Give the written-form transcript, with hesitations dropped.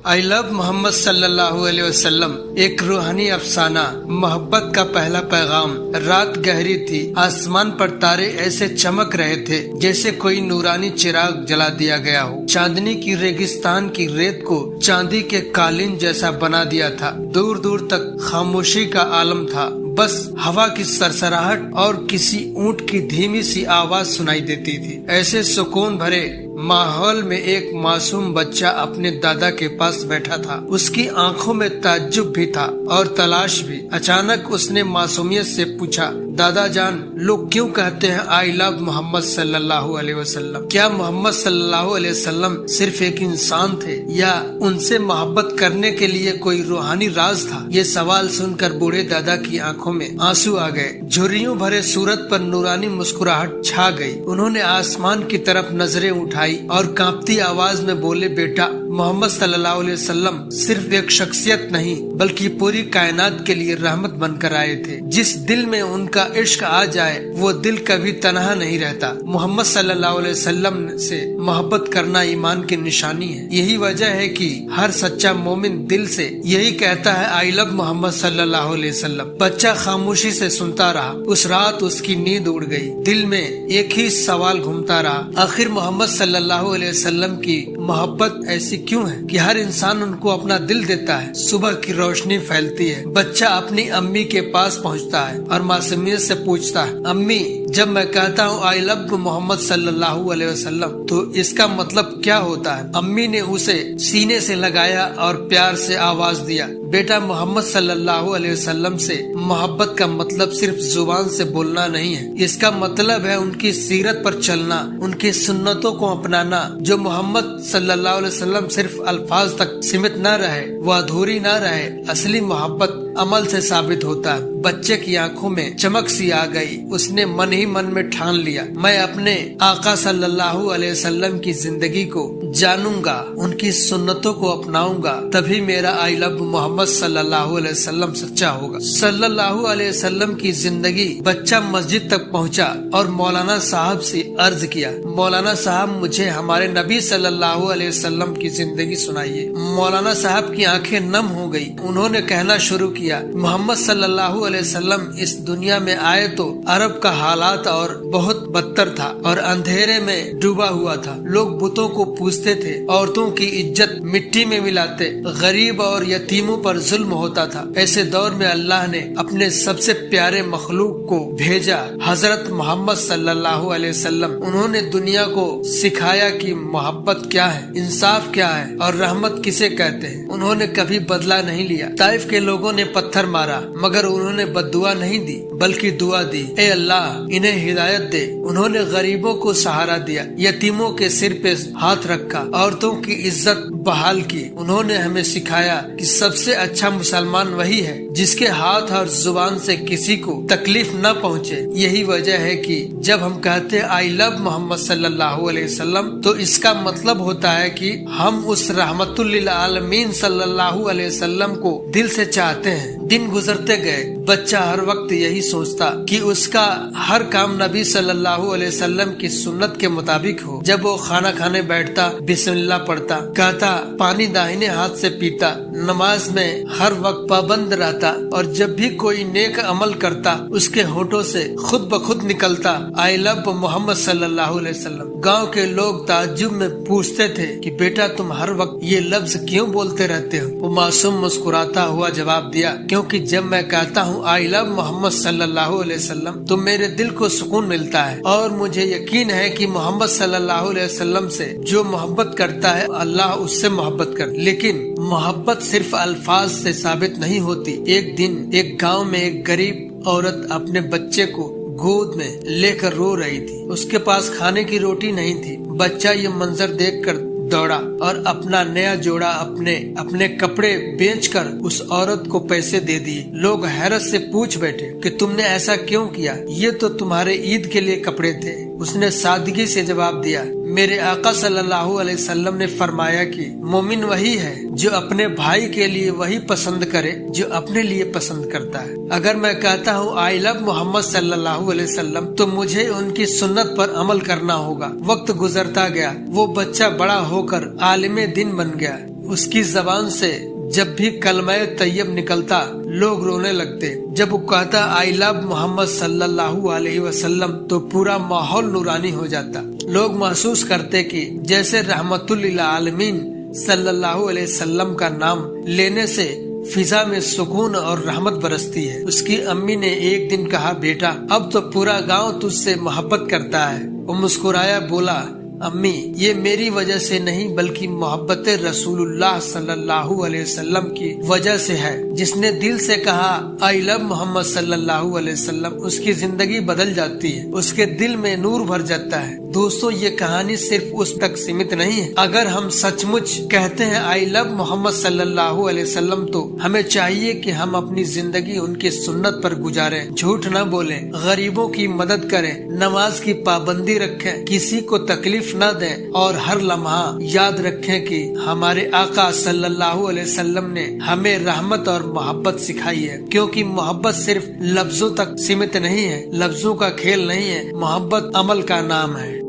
I love Mohammad सल्लल्लाहु अलैहि वसल्लम एक रूहानी अफसाना। मोहब्बत का पहला पैगाम। रात गहरी थी, आसमान पर तारे ऐसे चमक रहे थे जैसे कोई नूरानी चिराग जला दिया गया हो। चांदनी की रेगिस्तान की रेत को चांदी के कालीन जैसा बना दिया था। दूर दूर तक खामोशी का आलम था, बस हवा की सरसराहट और किसी ऊंट की धीमी सी आवाज सुनाई देती थी। ऐसे सुकून भरे माहौल में एक मासूम बच्चा अपने दादा के पास बैठा था। उसकी आंखों में ताज्जुब भी था और तलाश भी। अचानक उसने मासूमियत से पूछा, दादा जान, लोग क्यों कहते हैं आई लव मोहम्मद सल्लल्लाहु अलैहि वसल्लम? क्या मोहम्मद सल्लल्लाहु अलैहि वसल्लम सिर्फ एक इंसान थे या उनसे मोहब्बत करने के लिए कोई रूहानी राज था? ये सवाल सुनकर बूढ़े दादा की आंखों में आंसू आ गए। झुर्रियों भरे सूरत पर नूरानी मुस्कुराहट छा गई। उन्होंने आसमान की तरफ नजरें उठाई और कांपती आवाज में बोले, बेटा, मोहम्मद सल्लल्लाहु अलैहि वसल्लम सिर्फ एक शख्सियत नहीं बल्कि पूरी कायनात के लिए रहमत बनकर आए थे। जिस दिल में उनका इश्क आ जाए वो दिल कभी तन्हा नहीं रहता। मोहम्मद सल्लल्लाहु अलैहि वसल्लम से मोहब्बत करना ईमान की निशानी है। यही वजह है कि हर सच्चा मोमिन दिल से यही कहता है, आई लव मोहम्मद सल्लल्लाहु अलैहि वसल्लम। बच्चा खामोशी से सुनता रहा। उस रात उसकी नींद उड़ गई। दिल में एक ही सवाल घूमता रहा, आखिर मोहम्मद सल्लल्लाहु अलैहि वसल्लम की मोहब्बत ऐसी क्यों है कि हर इंसान उनको अपना दिल देता है? सुबह की रोशनी फैलती है। बच्चा अपनी अम्मी के पास पहुंचता है और मासूमियत से पूछता है, अम्मी, जब मैं कहता हूँ आई लव मोहम्मद सल्लल्लाहु अलैहि वसल्लम तो इसका मतलब क्या होता है? अम्मी ने उसे सीने से लगाया और प्यार से आवाज दिया, बेटा, मोहम्मद सल्लल्लाहु अलैहि वसल्लम से मोहब्बत का मतलब सिर्फ जुबान से बोलना नहीं है। इसका मतलब है उनकी सीरत पर चलना, उनकी सुन्नतों को अपनाना। जो मोहम्मद सल्लल्लाहु अलैहि वसल्लम सिर्फ अल्फाज तक सीमित न रहे, वो अधूरी न रहे। असली मोहब्बत अमल से साबित होता है। बच्चे की आंखों में चमक सी आ गई। उसने मन ही मन में ठान लिया, मैं अपने आका सल्लल्लाहु अलैहि वसल्लम की जिंदगी को जानूंगा, उनकी सुन्नतों को अपनाऊंगा, तभी मेरा आई लव मोहम्मद सल्लल्लाहु अलैहि वसल्लम सच्चा होगा। सल्लल्लाहु अलैहि वसल्लम की जिंदगी। बच्चा मस्जिद तक पहुंचा और मौलाना साहब से अर्ज किया, मौलाना साहब, मुझे हमारे नबी सल्लल्लाहु अलैहि वसल्लम की जिंदगी सुनाइए। मौलाना साहब की आंखें नम हो गई। उन्होंने कहना शुरू किया, मोहम्मद सल्लल्लाहु अलैहि वसल्लम इस दुनिया में आए तो अरब का हालात और बहुत बदतर था और अंधेरे में डूबा हुआ था। लोग बुतों को पूजते थे, औरतों की इज्जत मिट्टी में मिलाते, गरीब और यतीमों पर जुल्म होता था। ऐसे दौर में अल्लाह ने अपने सबसे प्यारे मखलूक को भेजा, हजरत मोहम्मद सल्लल्लाहु अलैहि वसल्लम। उन्होंने दुनिया को सिखाया कि मोहब्बत क्या है, इंसाफ क्या है और रहमत किसे कहते हैं। उन्होंने कभी बदला नहीं लिया। ताइफ के लोगों ने पत्थर मारा मगर उन्होंने बद्दुआ नहीं दी बल्कि दुआ दी, ए अल्लाह, इन्हें हिदायत दे। उन्होंने गरीबों को सहारा दिया, यतीमों के सिर पे हाथ रखा, औरतों की इज्जत बहाल की। उन्होंने हमें सिखाया कि सबसे अच्छा मुसलमान वही है जिसके हाथ और जुबान से किसी को तकलीफ न पहुँचे। यही वजह है कि जब हम कहते हैं आई लव मोहम्मद सल्लल्लाहु अलैहि वसल्लम तो इसका मतलब होता है कि हम उस रहमतुल लिल आलमीन सल्लल्लाहु अलैहि वसल्लम को दिल से चाहते हैं। दिन गुजरते गए। बच्चा हर वक्त यही सोचता कि उसका हर काम नबी सल्लल्लाहु अलैहि वसल्लम की सुन्नत के मुताबिक हो। जब वो खाना खाने बैठता, बिस्मिल्लाह पढ़ता, कहता, पानी दाहिने हाथ से पीता, नमाज में हर वक्त पाबंद रहता और जब भी कोई नेक अमल करता उसके होठों से खुद ब खुद निकलता, आई लव मोहम्मद सल्लल्लाहु अलैहि वसल्लम। गाँव के लोग ताज्जुब में पूछते थे कि बेटा, तुम हर वक्त ये लफ्ज क्यों बोलते रहते हो? वो मासूम मुस्कुराता हुआ जवाब दिया, क्योंकि जब मैं कहता हूँ आई लव मोहम्मद सल्लल्लाहु अलैहि वसल्लम तो मेरे दिल को सुकून मिलता है और मुझे यकीन है कि मोहम्मद सल्लल्लाहु अलैहि वसल्लम से जो मोहब्बत करता है अल्लाह उससे मोहब्बत कर। लेकिन मोहब्बत सिर्फ अल्फाज से साबित नहीं होती। एक दिन एक गांव में एक गरीब औरत अपने बच्चे को गोद में लेकर रो रही थी। उसके पास खाने की रोटी नहीं थी। बच्चा ये मंजर देखकर दौड़ा और अपना नया जोड़ा अपने कपड़े बेचकर उस औरत को पैसे दे दिए। लोग हैरत से पूछ बैठे कि तुमने ऐसा क्यों किया? ये तो तुम्हारे ईद के लिए कपड़े थे। उसने सादगी से जवाब दिया, मेरे आका सल्लल्लाहु अलैहि वसल्लम ने फरमाया कि मोमिन वही है जो अपने भाई के लिए वही पसंद करे जो अपने लिए पसंद करता है। अगर मैं कहता हूँ आई लव मोहम्मद सल्लल्लाहु अलैहि वसल्लम तो मुझे उनकी सुन्नत पर अमल करना होगा। वक्त गुजरता गया। वो बच्चा बड़ा होकर आलिमे दिन बन गया। اس کی زبان سے جب بھی کلمہ طیب نکلتا لوگ رونے لگتے۔ جب وہ کہتا آئی لو محمد صلی اللہ علیہ وسلم تو پورا ماحول نورانی ہو جاتا۔ لوگ محسوس کرتے کہ جیسے رحمت للعالمین صلی اللہ علیہ وسلم کا نام لینے سے فضا میں سکون اور رحمت برستی ہے۔ اس کی امی نے ایک دن کہا بیٹا اب تو پورا گاؤں تجھ سے محبت کرتا ہے۔ وہ مسکرایا بولا امی یہ میری وجہ سے نہیں بلکہ محبت رسول اللہ صلی اللہ علیہ وسلم کی وجہ سے ہے۔ جس نے دل سے کہا آئی لو محمد صلی اللہ علیہ وسلم اس کی زندگی بدل جاتی ہے، اس کے دل میں نور بھر جاتا ہے۔ دوستو یہ کہانی صرف اس تک سیمت نہیں ہے۔ اگر ہم سچ مچ کہتے ہیں آئی لو محمد صلی اللہ علیہ وسلم تو ہمیں چاہیے کہ ہم اپنی زندگی ان کی سنت پر گزاریں، جھوٹ نہ بولیں، غریبوں کی مدد کریں، نماز کی پابندی رکھیں، کسی کو تکلیف نہ دیں اور ہر لمحہ یاد رکھیں کہ ہمارے آقا صلی اللہ علیہ وسلم نے ہمیں رحمت اور محبت سکھائی ہے، کیونکہ محبت صرف لفظوں تک سیمت نہیں ہے، لفظوں کا کھیل نہیں ہے، محبت عمل کا نام ہے۔